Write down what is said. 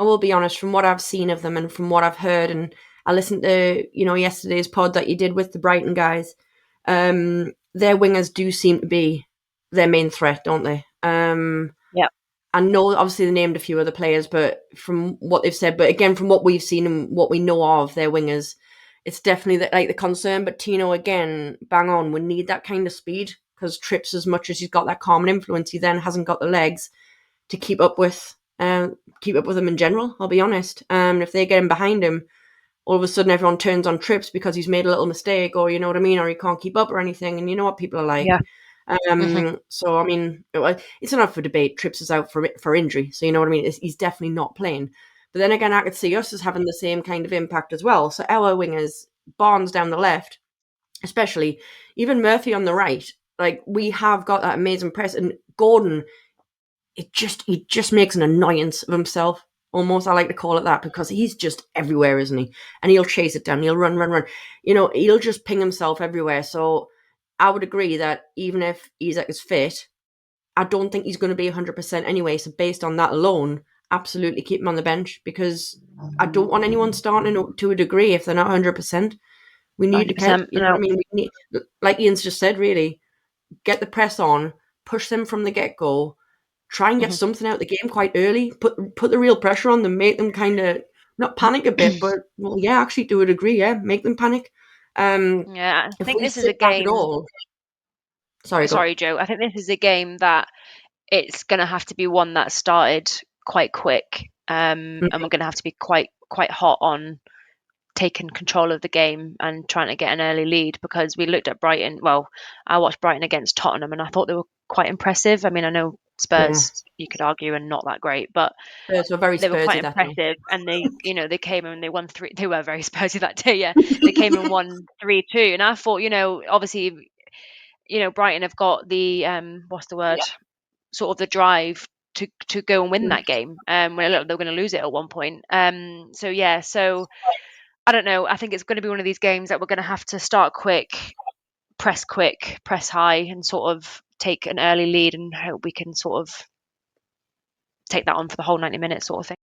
I will be honest, from what I've seen of them and from what I've heard, and I listened to, yesterday's pod that you did with the Brighton guys, their wingers do seem to be their main threat, don't they? Yeah. I know obviously they named a few other players, but from what they've said, but again, from what we've seen and what we know of their wingers, it's definitely the concern. But Tino, again, bang on, we need that kind of speed, because Trips, as much as he's got that calming influence, he then hasn't got the legs to keep up with him in general. I'll be honest. If they get him behind him, all of a sudden everyone turns on Trips because he's made a little mistake, or you know what I mean, or he can't keep up or anything. And you know what people are like. Yeah. Mm-hmm. So I mean, it's enough for debate. Trips is out for injury, so you know what I mean. He's definitely not playing. But then again, I could see us as having the same kind of impact as well. So our wingers, Barnes down the left, especially, even Murphy on the right, like we have got that amazing press, and Gordon, he just makes an annoyance of himself. Almost, I like to call it that, because he's just everywhere, isn't he? And he'll chase it down. He'll run, run, run. He'll just ping himself everywhere. So I would agree that even if Isak is fit, I don't think he's going to be 100% anyway. So based on that alone, absolutely keep him on the bench, because I don't want anyone starting to a degree if they're not 100%. We need to get, 100%. you know what I mean? We need, like Ian's just said, really, get the press on, push them from the get-go, try and get something out of the game quite early, put the real pressure on them, make them kind of not panic a bit, but actually to a degree, make them panic. Yeah, I If think we this is a sit back at game. all, sorry, go. Sorry, Joe. I think this is a game that it's going to have to be one that started quite quick, and we're going to have to be quite hot on taking control of the game and trying to get an early lead, because we looked at Brighton. Well, I watched Brighton against Tottenham, and I thought they were quite impressive. I mean, I know Yeah, Spurs, you could argue, and not that great, but Spurs were very they were quite Spursy that day. impressive. And they came and they won three. They were very Spursy that day. Yeah, they came and won 3-2, and I thought, obviously, Brighton have got the what's the word? Sort of the drive to go and win that game. When they were going to lose it at one point. So yeah, so I don't know. I think it's going to be one of these games that we're going to have to start quick, press high, and sort of take an early lead, and hope we can sort of take that on for the whole 90 minutes, sort of thing.